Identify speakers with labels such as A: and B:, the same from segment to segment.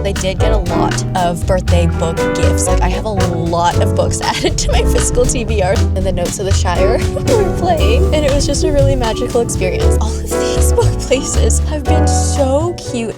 A: I did get a lot of birthday book gifts. Like I have a lot of books added to my physical TBR, and the Notes of the Shire were playing, and it was just a really magical experience. All of these book places have been so cute.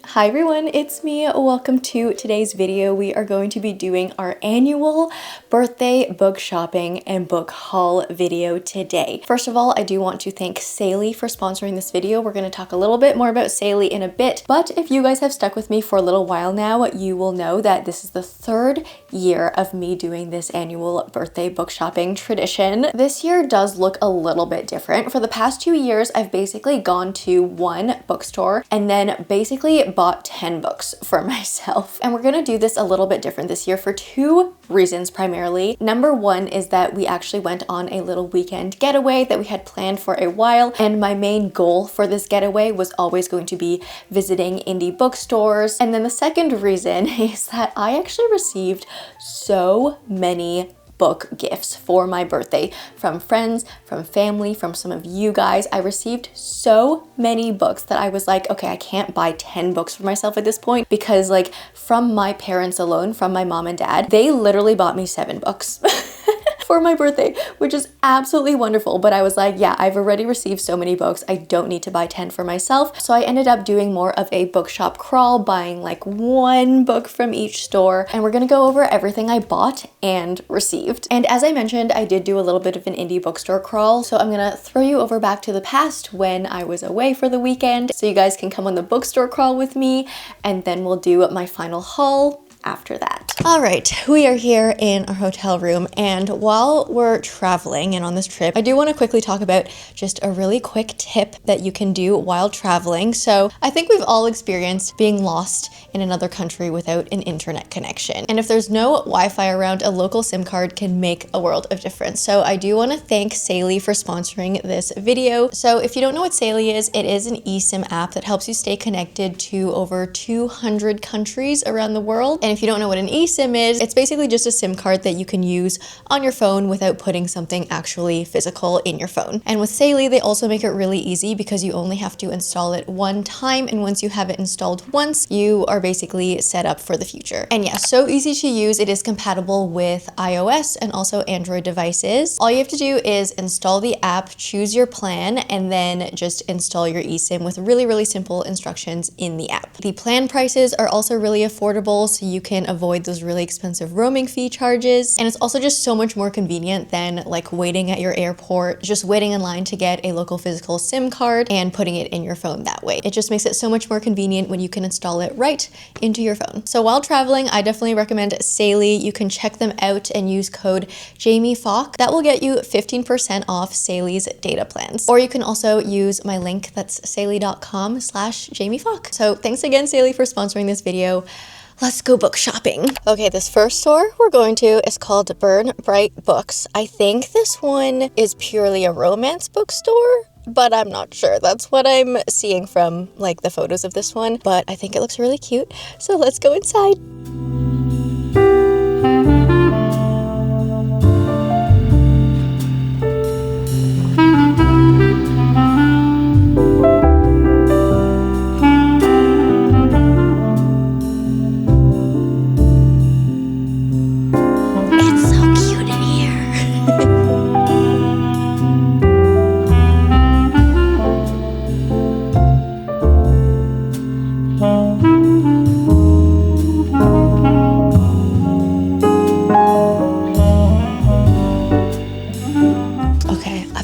A: Hi everyone, it's me. Welcome to today's video. We are going to be doing our annual birthday book shopping and book haul video today. First of all, I do want to thank Shelley for sponsoring this video. We're going to talk a little bit more about Shelley in a bit, but if you guys have stuck with me for a little while now, you will know that this is the third year of me doing this annual birthday book shopping tradition. This year does look a little bit different. For the past 2 years, I've basically gone to one bookstore and then basically bought 10 books for myself. And we're gonna do this a little bit different this year for two reasons primarily. Number one is that we actually went on a little weekend getaway that we had planned for a while, and my main goal for this getaway was always going to be visiting indie bookstores. And then the second reason is that I actually received so many book gifts for my birthday from friends, from family, from some of you guys. I received so many books that I was like, okay, I can't buy 10 books for myself at this point, because like from my parents alone, from my mom and dad, they literally bought me 7 books. For my birthday, which is absolutely wonderful. But I was like, yeah, I've already received so many books. I don't need to buy 10 for myself. So I ended up doing more of a bookshop crawl, buying like 1 book from each store. And we're gonna go over everything I bought and received. And as I mentioned, I did do a little bit of an indie bookstore crawl. So I'm gonna throw you over back to the past when I was away for the weekend, so you guys can come on the bookstore crawl with me, and then we'll do my final haul after that. All right, we are here in our hotel room, and while we're traveling and on this trip, I do want to quickly talk about just a really quick tip that you can do while traveling. So I think we've all experienced being lost in another country without an internet connection. And if there's no Wi-Fi around, a local SIM card can make a world of difference. So I do want to thank Shelley for sponsoring this video. So if you don't know what Shelley is, it is an eSIM app that helps you stay connected to over 200 countries around the world. And if you don't know what an eSIM is, it's basically just a SIM card that you can use on your phone without putting something actually physical in your phone. And with Shelley, they also make it really easy because you only have to install it one time, and once you have it installed once, you are basically set up for the future. And yeah, so easy to use. It is compatible with iOS and also Android devices. All you have to do is install the app, choose your plan, and then just install your eSIM with really, really simple instructions in the app. The plan prices are also really affordable, so you can avoid those really expensive roaming fee charges. And it's also just so much more convenient than like waiting at your airport, just waiting in line to get a local physical SIM card and putting it in your phone that way. It just makes it so much more convenient when you can install it right into your phone. So while traveling, I definitely recommend Shelley. You can check them out and use code JamieFock. That will get you 15% off Shelley's data plans. Or you can also use my link, that's shelley.com/JamieFock. So thanks again, Shelley, for sponsoring this video. Let's go book shopping. Okay, this first store we're going to is called Burn Bright Books. I think this one is purely a romance bookstore, but I'm not sure. That's what I'm seeing from like the photos of this one, but I think it looks really cute. So let's go inside.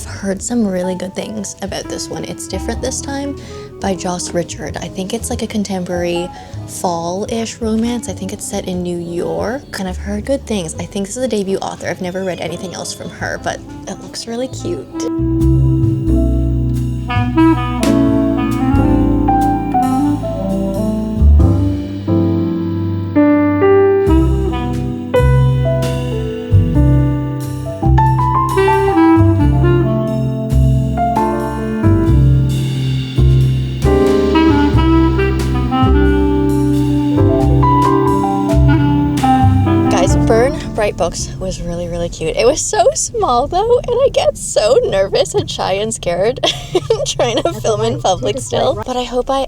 A: Heard some really good things about this one. It's different this time, by Joss Richard. I think it's like a contemporary fall-ish romance. I think it's set in New York, and I've heard good things. I think this is a debut author. I've never read anything else from her, but it looks really cute. Bright Books was really cute. It was so small though, and I get so nervous and shy and scared trying to film in public still. But I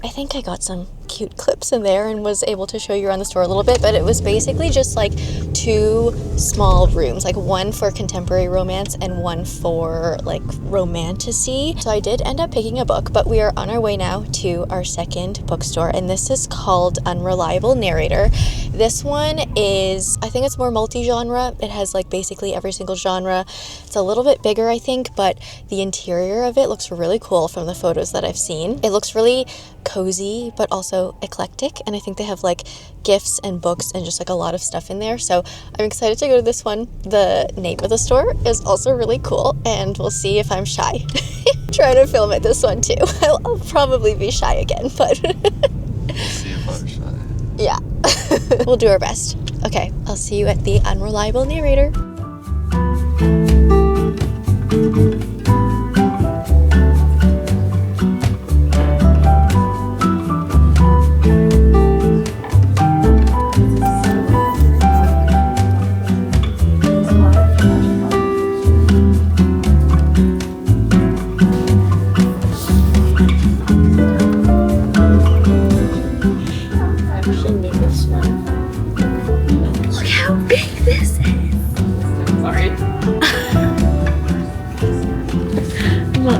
A: think I got some cute clips in there and was able to show you around the store a little bit. But it was basically just like 2 small rooms, like one for contemporary romance and one for like romantasy. So I did end up picking a book, but we are on our way now to our second bookstore, and this is called Unreliable Narrator. This one is, I think it's more multi-genre. It has like basically every single genre. It's a little bit bigger, I think, but the interior of it looks really cool from the photos that I've seen. It looks really cozy, but also eclectic, and I think they have like gifts and books and just like a lot of stuff in there. So I'm excited to go to this one. The name of the store is also really cool, and we'll see if I'm shy. Try to film at this one too. I'll probably be shy again, but
B: we'll see if I'm shy.
A: Yeah. We'll do our best. Okay, I'll see you at the Unreliable Narrator.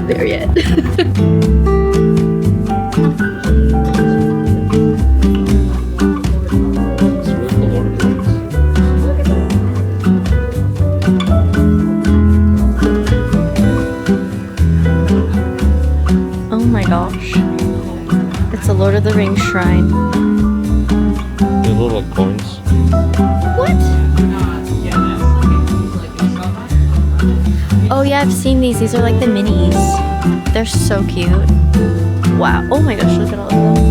A: There yet. Oh my gosh. It's a Lord of the Rings shrine.
B: They look like coins.
A: What? Oh yeah, I've seen these. These are like the minis. They're so cute. Wow. Oh my gosh, look at all of them.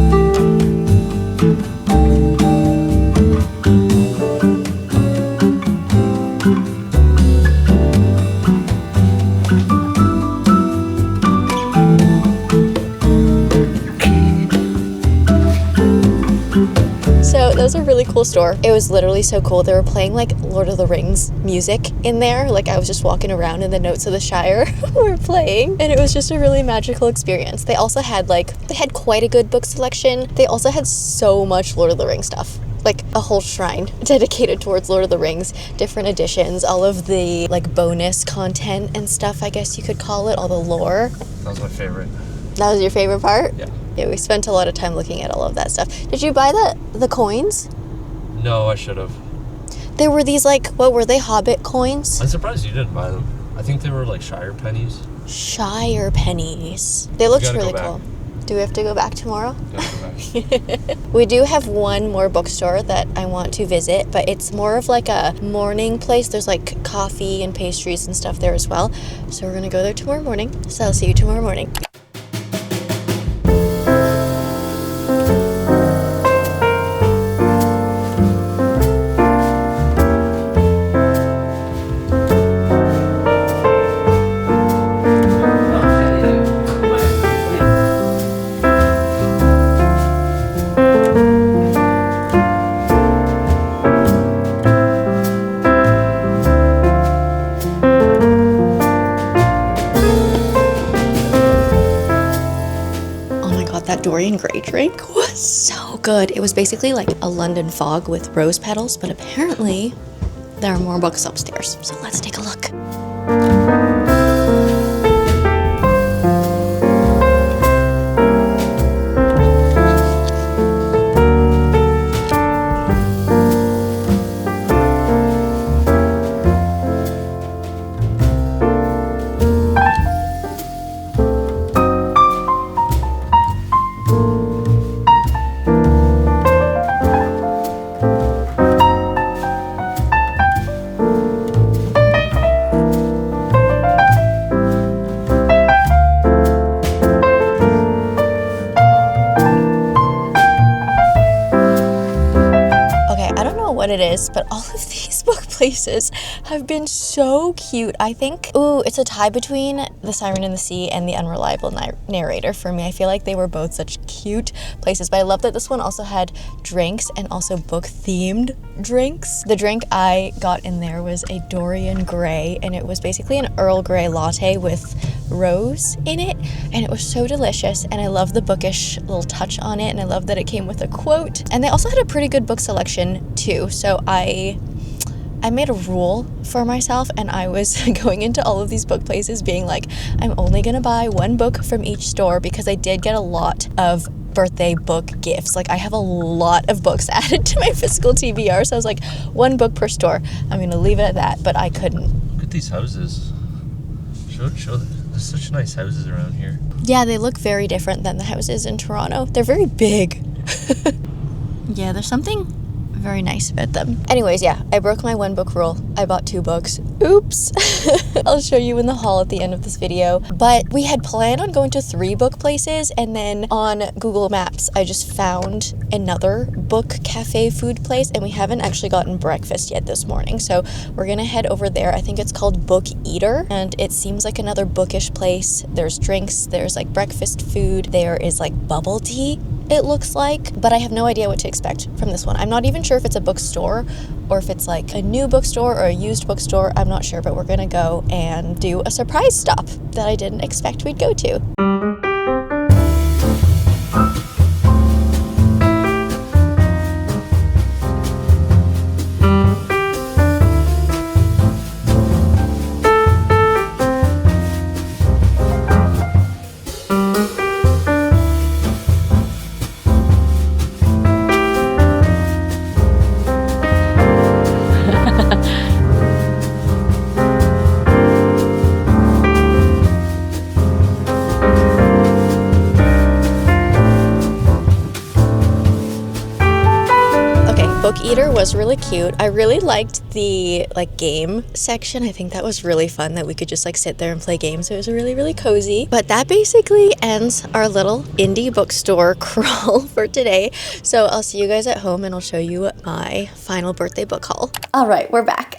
A: So that was a really cool store. It was literally so cool. They were playing like Lord of the Rings music in there. Like I was just walking around and the Notes of the Shire were playing, and it was just a really magical experience. They also had they had quite a good book selection. They also had so much Lord of the Rings stuff. Like a whole shrine dedicated towards Lord of the Rings, different editions, all of the like bonus content and stuff, I guess you could call it, all the lore.
B: That was my favorite.
A: That was your favorite part?
B: Yeah.
A: Yeah, we spent a lot of time looking at all of that stuff. Did you buy the coins?
B: No, I should have.
A: There were these like, what were they, Hobbit coins?
B: I'm surprised you didn't buy them. I think they were like Shire pennies.
A: Shire pennies. They looked really
B: go
A: cool. Do we have to go back tomorrow?
B: Gotta go back.
A: We do have one more bookstore that I want to visit, but it's more of like a morning place. There's like coffee and pastries and stuff there as well. So we're gonna go there tomorrow morning. So I'll see you tomorrow morning. Dorian Gray drink was so good. It was basically like a London fog with rose petals, but apparently there are more books upstairs. So let's take a look. What it is, but all of these book places have been so cute. I think, it's a tie between The Siren in the Sea and The Unreliable Narrator for me. I feel like they were both such cute places, but I love that this one also had drinks and also book-themed drinks. The drink I got in there was a Dorian Gray, and it was basically an Earl Grey latte with rose in it, and it was so delicious, and I love the bookish little touch on it, and I love that it came with a quote, and they also had a pretty good book selection too. So I made a rule for myself, and I was going into all of these book places being like, I'm only gonna buy one book from each store, because I did get a lot of birthday book gifts. Like, I have a lot of books added to my physical TBR, so I was like, one book per store. I'm gonna leave it at that, but I couldn't.
B: Look at these houses. Show them. There's such nice houses around here.
A: Yeah, they look very different than the houses in Toronto. They're very big. Yeah, there's something very nice about them. Anyways, yeah, I broke my one book rule. I bought 2 books. Oops. I'll show you in the haul at the end of this video. But we had planned on going to 3 book places, and then on Google Maps, I just found another book cafe food place, and we haven't actually gotten breakfast yet this morning. So we're gonna head over there. I think it's called Bookeater, and it seems like another bookish place. There's drinks, there's like breakfast food, there is like bubble tea, it looks like, but I have no idea what to expect from this one. I'm not even sure if it's a bookstore or if it's like a new bookstore or a used bookstore. I'm not sure, but we're gonna go and do a surprise stop that I didn't expect we'd go to. Bookeater was really cute. I really liked the like game section. I think that was really fun that we could just like sit there and play games. It was really, really cozy. But that basically ends our little indie bookstore crawl for today. So I'll see you guys at home, and I'll show you my final birthday book haul. All right, we're back.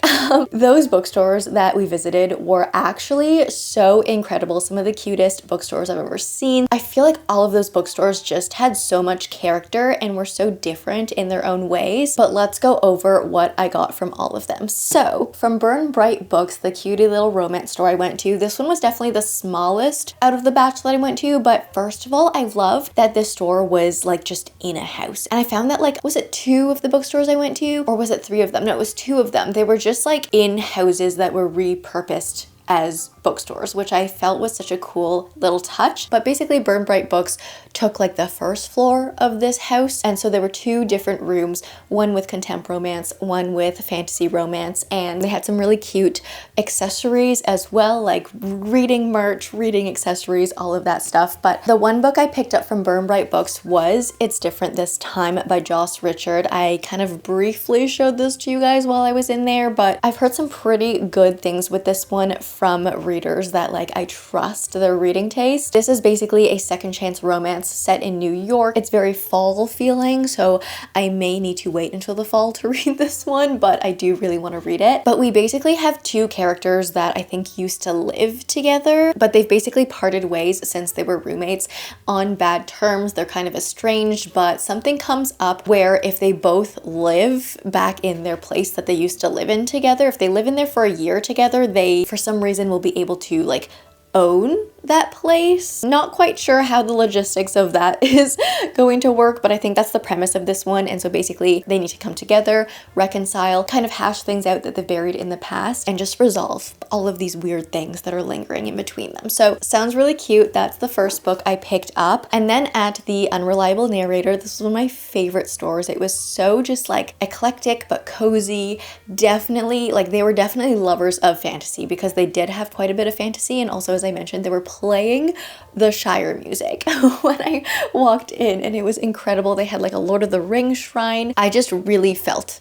A: Those bookstores that we visited were actually so incredible. Some of the cutest bookstores I've ever seen. I feel like all of those bookstores just had so much character and were so different in their own ways. But let's go over what I got from all of them. So from Burn Bright Books, the cutie little romance store I went to, this one was definitely the smallest out of the batch that I went to. But first of all, I love that this store was like just in a house. And I found that like, was it 2 of the bookstores I went to, or was it 3 of them? No, it was 2 of them. They were just like in houses that were repurposed as bookstores, which I felt was such a cool little touch. But basically Burn Bright Books took like the first floor of this house, and so there were 2 different rooms, one with contempt romance, one with fantasy romance, and they had some really cute accessories as well, like reading merch, reading accessories, all of that stuff. But the one book I picked up from Burn Bright Books was It's Different This Time by Joss Richard. I kind of briefly showed this to you guys while I was in there, but I've heard some pretty good things with this one from readers that like I trust their reading taste. This is basically a second chance romance set in New York. It's very fall feeling, so I may need to wait until the fall to read this one, but I do really want to read it. But we basically have 2 characters that I think used to live together, but they've basically parted ways since they were roommates on bad terms. They're kind of estranged, but something comes up where if they both live back in their place that they used to live in together, if they live in there for a year together, they for some reason will be able to like own that place. Not quite sure how the logistics of that is going to work, but I think that's the premise of this one. And so basically they need to come together, reconcile, kind of hash things out that they've buried in the past, and just resolve all of these weird things that are lingering in between them. So sounds really cute. That's the first book I picked up. And then at the Unreliable Narrator, this was one of my favorite stores. It was so just like eclectic but cozy. Definitely like they were definitely lovers of fantasy, because they did have quite a bit of fantasy, and also as I mentioned, they were playing the Shire music when I walked in, and it was incredible. They had like a Lord of the Rings shrine. I just really felt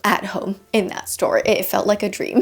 A: at home in that store. It felt like a dream.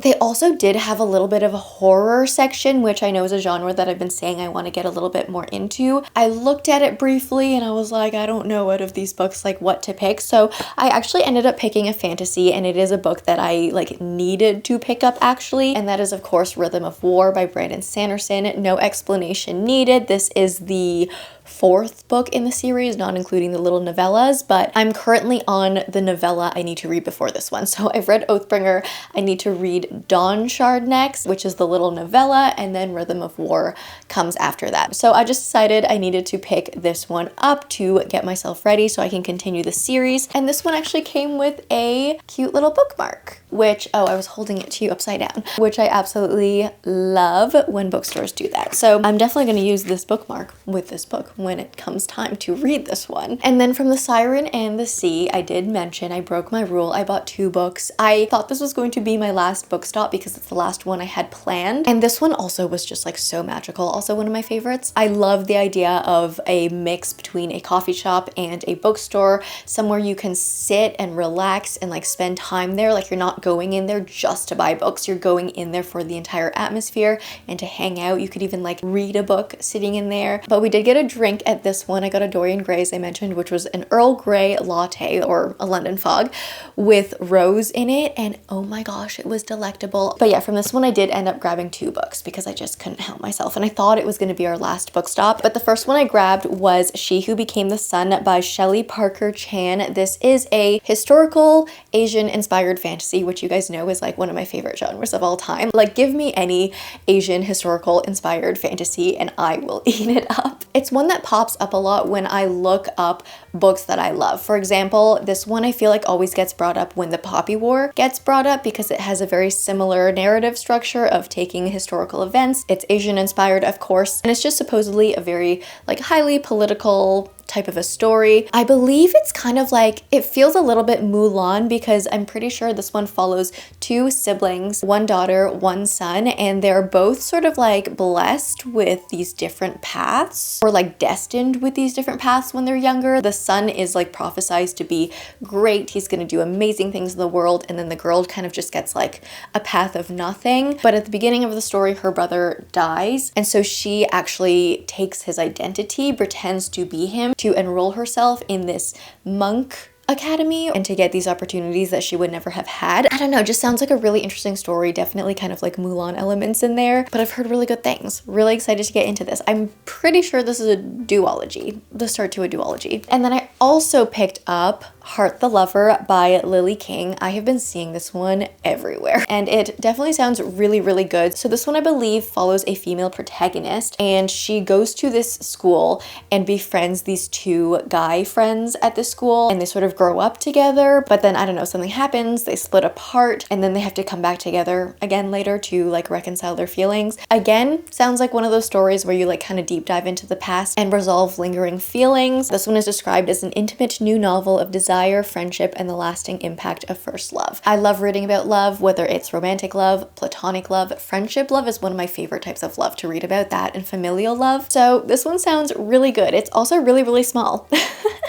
A: They also did have a little bit of a horror section, which I know is a genre that I've been saying I want to get a little bit more into. I looked at it briefly and I was like, I don't know out of these books like what to pick. So I actually ended up picking a fantasy, and it is a book that I like needed to pick up actually, and that is of course Rhythm of War by Brandon Sanderson. No explanation needed. This is the fourth book in the series, not including the little novellas, but I'm currently on the novella I need to read before this one. So I've read Oathbringer, I need to read Dawn Shard next, which is the little novella, and then Rhythm of War comes after that. So I just decided I needed to pick this one up to get myself ready so I can continue the series. And this one actually came with a cute little bookmark, which, oh, I was holding it to you upside down, which I absolutely love when bookstores do that. So I'm definitely going to use this bookmark with this book when it comes time to read this one. And then from the Siren and the Sea, I did mention I broke my rule. I bought 2 books. I thought this was going to be my last book stop because it's the last one I had planned. And this one also was just like so magical. Also one of my favorites. I love the idea of a mix between a coffee shop and a bookstore, somewhere you can sit and relax and like spend time there. Like you're not going in there just to buy books. You're going in there for the entire atmosphere and to hang out. You could even like read a book sitting in there. But we did get a drink at this one. I got a Dorian Gray, as I mentioned, which was an Earl Grey latte or a London fog with rose in it, and oh my gosh, it was delectable. But yeah, from this one I did end up grabbing 2 books because I just couldn't help myself, and I thought it was going to be our last book stop. But the first one I grabbed was She Who Became the Sun by Shelley Parker Chan. This is a historical Asian inspired fantasy, which you guys know is like one of my favorite genres of all time. Like give me any Asian historical inspired fantasy and I will eat it up. It's one that pops up a lot when I look up books that I love. For example, this one I feel like always gets brought up when the Poppy War gets brought up because it has a very similar narrative structure of taking historical events. It's Asian inspired, of course, and it's just supposedly a very like highly political type of a story. I believe it's kind of like, it feels a little bit Mulan because I'm pretty sure this one follows 2 siblings, 1 daughter, 1 son, and they're both sort of like blessed with these different paths, or like destined with these different paths when they're younger. The son is like prophesized to be great, he's gonna do amazing things in the world, and then the girl kind of just gets like a path of nothing. But at the beginning of the story, her brother dies, and so she actually takes his identity, pretends to be him, to enroll herself in this monk academy and to get these opportunities that she would never have had. I don't know, just sounds like a really interesting story. Definitely kind of like Mulan elements in there, but I've heard really good things. Really excited to get into this. I'm pretty sure this is a duology, the start to a duology. And then I also picked up Heart the Lover by Lily King. I have been seeing this one everywhere and it definitely sounds really, really good. So this one I believe follows a female protagonist and she goes to this school and befriends these 2 guy friends at the school, and they sort of grow up together, but then I don't know, something happens, they split apart, and then they have to come back together again later to like reconcile their feelings. Again, sounds like one of those stories where you like kind of deep dive into the past and resolve lingering feelings. This one is described as an intimate new novel of desire, friendship, and the lasting impact of first love. I love reading about love, whether it's romantic love, platonic love, friendship love is one of my favorite types of love to read about, that and familial love. So this one sounds really good. It's also really, really small.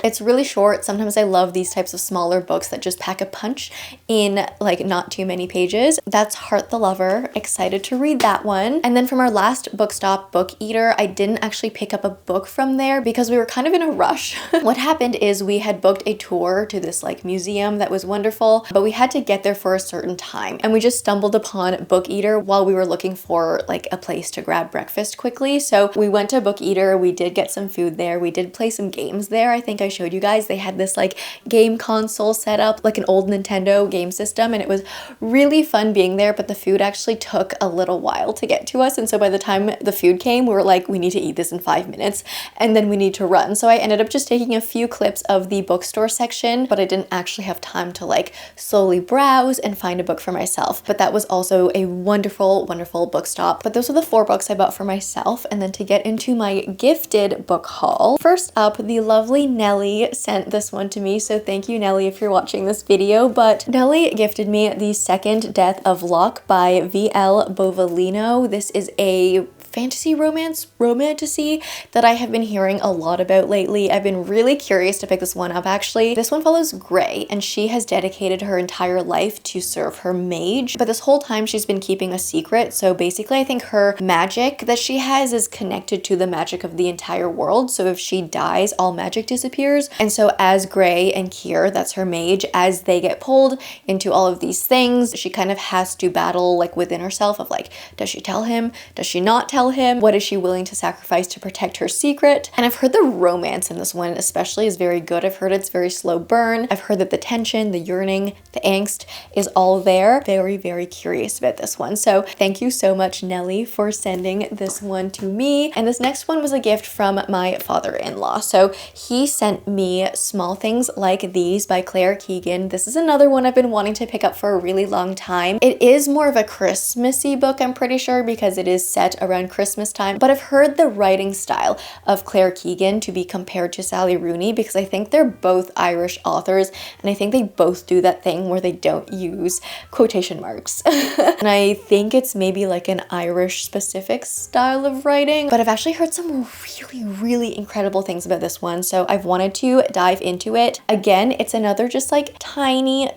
A: It's really short. Sometimes I love these types of smaller books that just pack a punch in like not too many pages. That's Heart the Lover. Excited to read that one. And then from our last book stop, Bookeater, I didn't actually pick up a book from there because we were kind of in a rush. What happened is we had booked a tour to this like museum that was wonderful, but we had to get there for a certain time. And we just stumbled upon Bookeater while we were looking for like a place to grab breakfast quickly. So we went to Bookeater, we did get some food there, we did play some games there. I think I showed you guys, they had this like game console set up, like an old Nintendo game system, and it was really fun being there, but the food actually took a little while to get to us. And so by the time the food came, we were like, we need to eat this in 5 minutes and then we need to run. So I ended up just taking a few clips of the bookstore section, but I didn't actually have time to like slowly browse and find a book for myself. But that was also a wonderful, wonderful book stop. But those are the 4 books I bought for myself. And then to get into my gifted book haul, first up, the lovely Nellie sent this one to me. So thank you, Nellie, if you're watching this video. But Nellie gifted me The Second Death of Locke by V.L. Bovalino. This is a fantasy romantasy that I have been hearing a lot about lately. I've been really curious to pick this one up actually. This one follows Gray, and she has dedicated her entire life to serve her mage, but this whole time she's been keeping a secret. So basically I think her magic that she has is connected to the magic of the entire world. So if she dies, all magic disappears. And so as Gray and Kier, that's her mage, as they get pulled into all of these things, she kind of has to battle like within herself of like, does she tell him? Does she not tell him? What is she willing to sacrifice to protect her secret? And I've heard the romance in this one especially is very good. I've heard it's very slow burn. I've heard that the tension, the yearning, the angst is all there. Very, very curious about this one. So thank you so much, Nelly, for sending this one to me. And this next one was a gift from my father-in-law. So he sent me Small Things Like These by Clare Keegan. This is another one I've been wanting to pick up for a really long time. It is more of a Christmassy book, I'm pretty sure, because it is set around Christmas time. But I've heard the writing style of Clare Keegan to be compared to Sally Rooney because I think they're both Irish authors, and I think they both do that thing where they don't use quotation marks. And I think it's maybe like an Irish specific style of writing, but I've actually heard some really, really incredible things about this one. So I've wanted to dive into it. Again, it's another just like tiny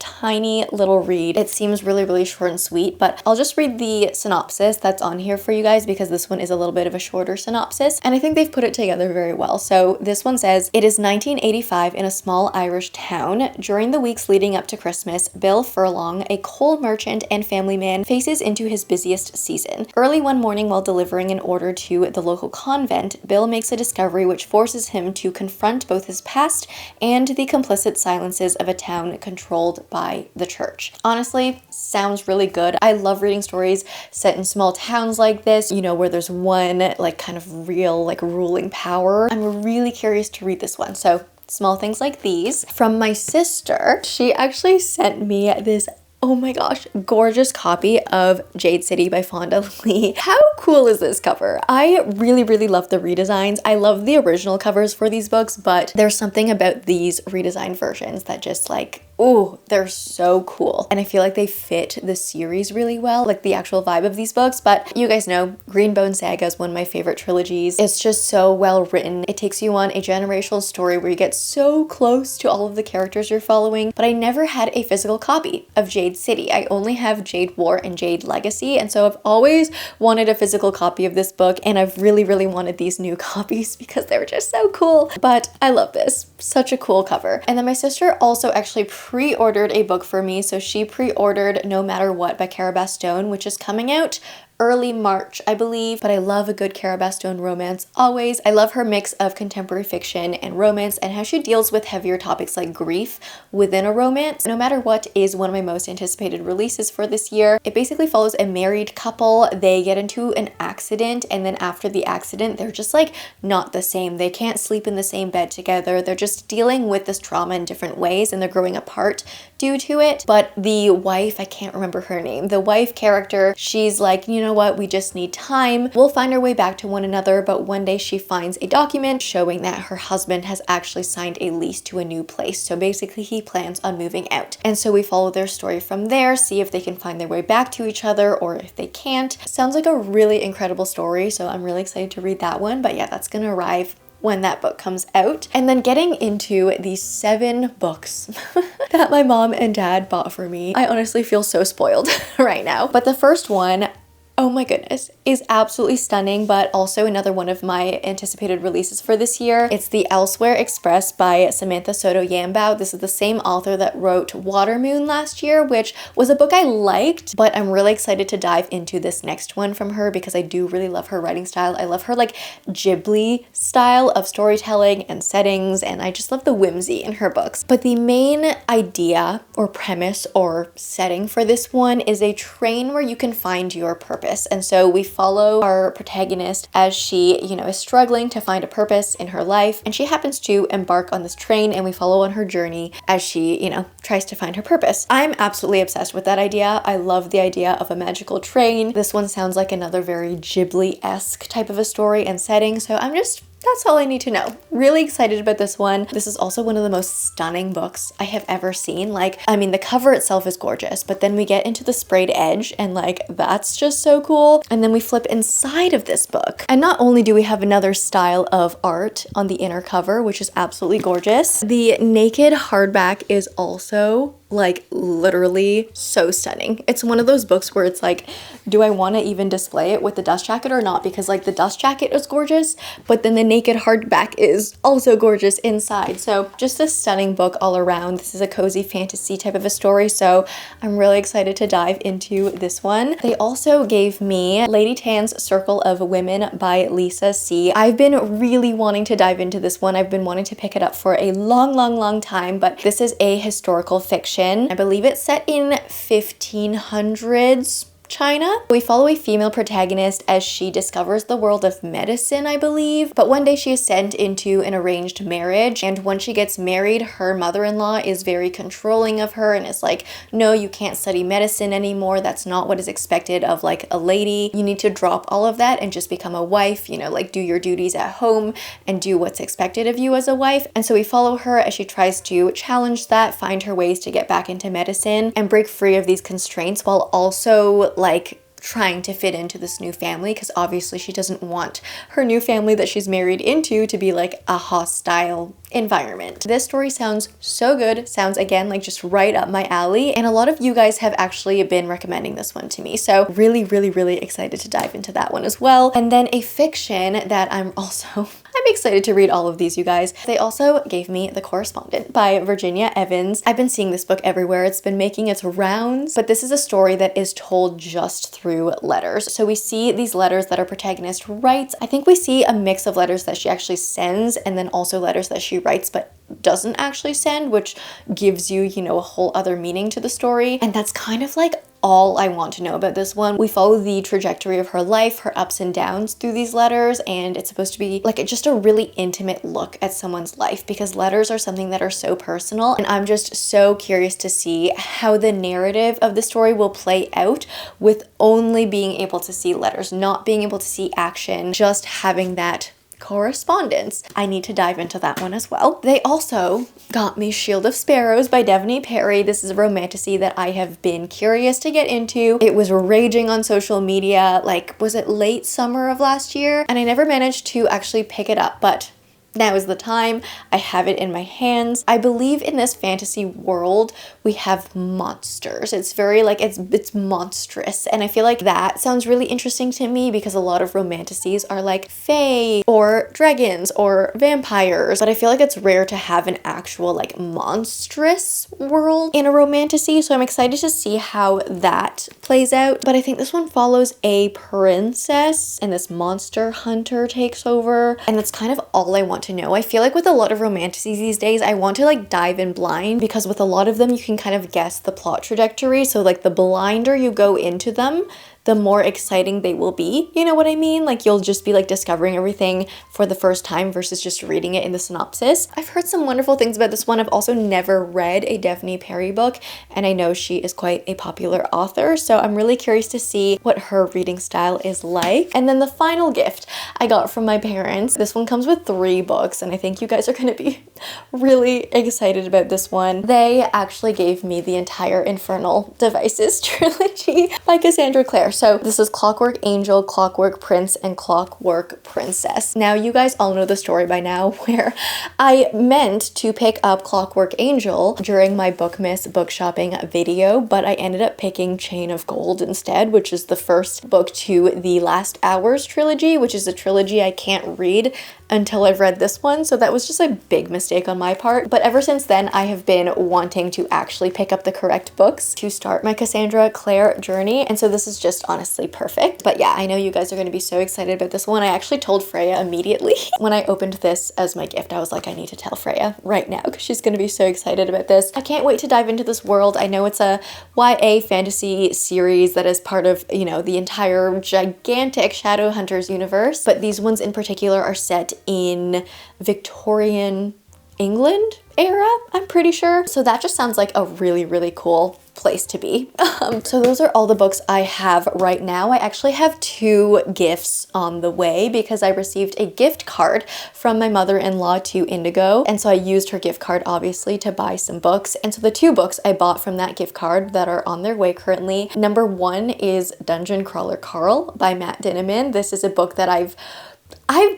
A: little read. It seems really, really short and sweet, but I'll just read the synopsis that's on here for you guys because this one is a little bit of a shorter synopsis, and I think they've put it together very well. So this one says, it is 1985 in a small Irish town. During the weeks leading up to Christmas, Bill Furlong, a coal merchant and family man, faces into his busiest season. Early one morning while delivering an order to the local convent, Bill makes a discovery which forces him to confront both his past and the complicit silences of a town controlled by the church. Honestly, sounds really good. I love reading stories set in small towns like this, you know, where there's one like kind of real like ruling power. I'm really curious to read this one. So Small Things Like These. From my sister, she actually sent me this, oh my gosh, gorgeous copy of Jade City by Fonda Lee. How cool is this cover? I really, really love the redesigns. I love the original covers for these books, but there's something about these redesigned versions that just like, oh, they're so cool. And I feel like they fit the series really well, like the actual vibe of these books. But you guys know Greenbone Saga is one of my favorite trilogies. It's just so well written. It takes you on a generational story where you get so close to all of the characters you're following. But I never had a physical copy of Jade City. I only have Jade War and Jade Legacy. And so I've always wanted a physical copy of this book, and I've really, really wanted these new copies because they're just so cool. But I love this. Such a cool cover. And then my sister also actually pre-ordered a book for me. So she pre-ordered No Matter What by Cara Bastone, which is coming out early March, I believe, but I love a good Cara Bastone romance always. I love her mix of contemporary fiction and romance and how she deals with heavier topics like grief within a romance. No Matter What is one of my most anticipated releases for this year. It basically follows a married couple. They get into an accident, and then after the accident, they're just like not the same. They can't sleep in the same bed together. They're just dealing with this trauma in different ways, and they're growing apart due to it. But the wife, I can't remember her name, the wife character, she's like, you know what, we just need time. We'll find our way back to one another. But one day she finds a document showing that her husband has actually signed a lease to a new place. So basically he plans on moving out. And so we follow their story from there, see if they can find their way back to each other or if they can't. Sounds like a really incredible story. So I'm really excited to read that one. But yeah, that's gonna arrive when that book comes out. And then getting into the 7 books that my mom and dad bought for me. I honestly feel so spoiled right now. But the first one, oh my goodness, is absolutely stunning, but also another one of my anticipated releases for this year. It's The Elsewhere Express by Samantha Sotto Yambao. This is the same author that wrote Watermoon last year, which was a book I liked, but I'm really excited to dive into this next one from her because I do really love her writing style. I love her like Ghibli style of storytelling and settings, and I just love the whimsy in her books. But the main idea or premise or setting for this one is a train where you can find your purpose. And so we follow our protagonist as she, you know, is struggling to find a purpose in her life, and she happens to embark on this train, and we follow on her journey as she, you know, tries to find her purpose. I'm absolutely obsessed with that idea. I love the idea of a magical train. This one sounds like another very Ghibli-esque type of a story and setting, so I'm just That's all I need to know. Really excited about this one. This is also one of the most stunning books I have ever seen. Like, I mean, the cover itself is gorgeous, but then we get into the sprayed edge and like, that's just so cool. And then we flip inside of this book. And not only do we have another style of art on the inner cover, which is absolutely gorgeous, the naked hardback is also like literally so stunning. It's one of those books where it's like, do I want to even display it with the dust jacket or not? Because like the dust jacket is gorgeous, but then the naked hardback is also gorgeous inside. So just a stunning book all around. This is a cozy fantasy type of a story, so I'm really excited to dive into this one. They also gave me Lady Tan's Circle of Women by Lisa C. I've been really wanting to dive into this one. I've been wanting to pick it up for a long time, but this is a historical fiction. I believe it's set in 1500s China. We follow a female protagonist as she discovers the world of medicine, I believe, but one day she is sent into an arranged marriage, and when she gets married, her mother-in-law is very controlling of her and is like, no, you can't study medicine anymore. That's not what is expected of like a lady. You need to drop all of that and just become a wife, you know, like do your duties at home and do what's expected of you as a wife. And so we follow her as she tries to challenge that, find her ways to get back into medicine and break free of these constraints while also like trying to fit into this new family, because obviously she doesn't want her new family that she's married into to be like a hostile environment. This story sounds so good. Sounds again like just right up my alley, and a lot of you guys have actually been recommending this one to me, so really excited to dive into that one as well. And then a fiction that I'm excited to read all of these, you guys. They also gave me The Correspondent by Virginia Evans. I've been seeing this book everywhere. It's been making its rounds, but this is a story that is told just through letters. So we see these letters that our protagonist writes. I think we see a mix of letters that she actually sends and then also letters that she writes but doesn't actually send, which gives you, you know, a whole other meaning to the story. And that's kind of like all I want to know about this one. We follow the trajectory of her life, her ups and downs through these letters, and it's supposed to be like just a really intimate look at someone's life, because letters are something that are so personal, and I'm just so curious to see how the narrative of the story will play out with only being able to see letters, not being able to see action, just having that correspondence. I need to dive into that one as well. They also got me Shield of Sparrows by Devney Perry. This is a romantasy that I have been curious to get into. It was raging on social media, like, was it late summer of last year? And I never managed to actually pick it up, but now is the time. I have it in my hands. I believe in this fantasy world we have monsters. It's very like it's monstrous, and I feel like that sounds really interesting to me because a lot of romantasies are like fae or dragons or vampires, but I feel like it's rare to have an actual like monstrous world in a romantasy, so I'm excited to see how that plays out. But I think this one follows a princess and this monster hunter takes over, and that's kind of all I want to know. I feel like with a lot of romantasies these days, I want to like dive in blind, because with a lot of them you can kind of guess the plot trajectory, so like the blinder you go into them, the more exciting they will be. You know what I mean? Like you'll just be like discovering everything for the first time versus just reading it in the synopsis. I've heard some wonderful things about this one. I've also never read a Devney Perry book, and I know she is quite a popular author, so I'm really curious to see what her reading style is like. And then the final gift I got from my parents. This one comes with 3 books, and I think you guys are going to be really excited about this one. They actually gave me the entire Infernal Devices trilogy by Cassandra Clare. So this is Clockwork Angel, Clockwork Prince, and Clockwork Princess. Now you guys all know the story by now, where I meant to pick up Clockwork Angel during my Bookmas book shopping video, but I ended up picking Chain of Gold instead, which is the first book to the Last Hours trilogy, which is a trilogy I can't read until I've read this one, so that was just a big mistake on my part. But ever since then, I have been wanting to actually pick up the correct books to start my Cassandra Clare journey, and so this is just honestly perfect. But yeah, I know you guys are going to be so excited about this one. I actually told Freya immediately when I opened this as my gift. I was like, I need to tell Freya right now because she's going to be so excited about this. I can't wait to dive into this world. I know it's a YA fantasy series that is part of, you know, the entire gigantic Shadowhunters universe, but these ones in particular are set in Victorian England era, I'm pretty sure. So that just sounds like a really, really cool place to be. So those are all the books I have right now. I actually have 2 gifts on the way because I received a gift card from my mother-in-law to Indigo, and so I used her gift card obviously to buy some books. And so the 2 books I bought from that gift card that are on their way currently. Number 1 is Dungeon Crawler Carl by Matt Dinniman. This is a book that I've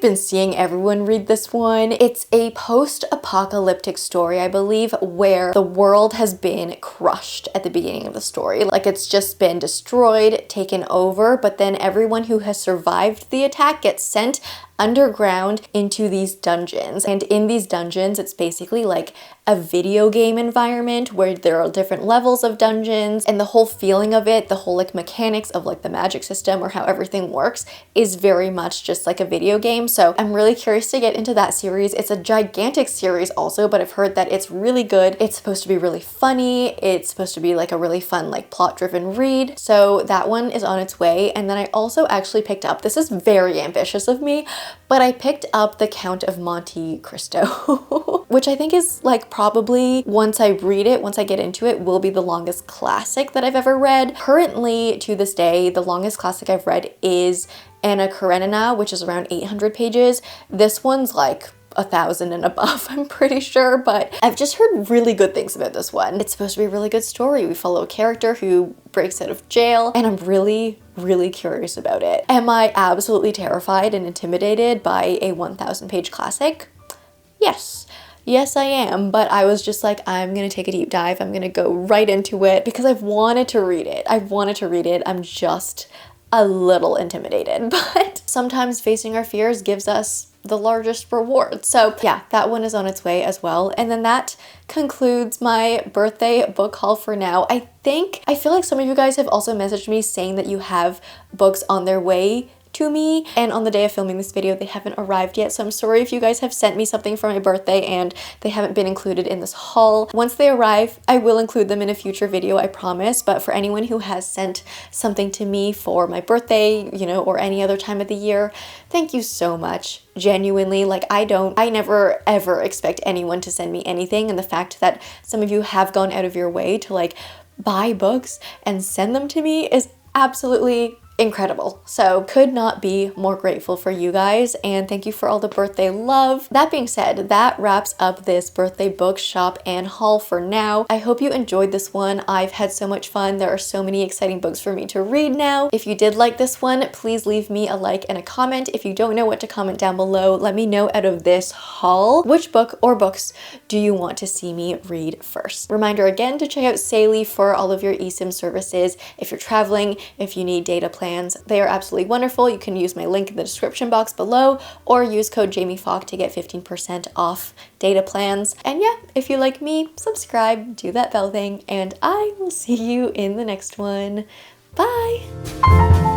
A: been seeing everyone read this one. It's a post-apocalyptic story, I believe, where the world has been crushed at the beginning of the story. Like, it's just been destroyed, taken over, but then everyone who has survived the attack gets sent underground into these dungeons. And in these dungeons, it's basically like a video game environment where there are different levels of dungeons, and the whole feeling of it, the whole like mechanics of like the magic system or how everything works is very much just like a video game. So I'm really curious to get into that series. It's a gigantic series also, but I've heard that it's really good. It's supposed to be really funny. It's supposed to be like a really fun, like plot-driven read. So that one is on its way. And then I also actually picked up, this is very ambitious of me, but I picked up The Count of Monte Cristo, which I think is like probably, once I read it, once I get into it, will be the longest classic that I've ever read. Currently, to this day, the longest classic I've read is Anna Karenina, which is around 800 pages. This one's like 1,000 and above, I'm pretty sure, but I've just heard really good things about this one. It's supposed to be a really good story. We follow a character who breaks out of jail, and I'm really curious about it. Am I absolutely terrified and intimidated by a 1,000 page classic? Yes. Yes, I am, but I was just like, I'm gonna take a deep dive. I'm gonna go right into it because I've wanted to read it. I'm just a little intimidated, but sometimes facing our fears gives us the largest reward. So yeah, that one is on its way as well. And then that concludes my birthday book haul for now. I feel like some of you guys have also messaged me saying that you have books on their way to me, and on the day of filming this video they haven't arrived yet, so I'm sorry if you guys have sent me something for my birthday and they haven't been included in this haul. Once they arrive, I will include them in a future video, I promise. But for anyone who has sent something to me for my birthday, you know, or any other time of the year, thank you so much. Genuinely, like I never ever expect anyone to send me anything, and the fact that some of you have gone out of your way to like buy books and send them to me is absolutely incredible. So could not be more grateful for you guys, and thank you for all the birthday love. That being said, that wraps up this birthday book shop and haul for now. I hope you enjoyed this one. I've had so much fun. There are so many exciting books for me to read now. If you did like this one, please leave me a like and a comment. If you don't know what to comment down below, let me know out of this haul, which book or books do you want to see me read first. Reminder again to check out Shelley for all of your eSIM services. If you're traveling, if you need data plans, they are absolutely wonderful. You can use my link in the description box below or use code JamieFalk to get 15% off data plans. And yeah, if you like me, subscribe, do that bell thing, and I will see you in the next one. Bye!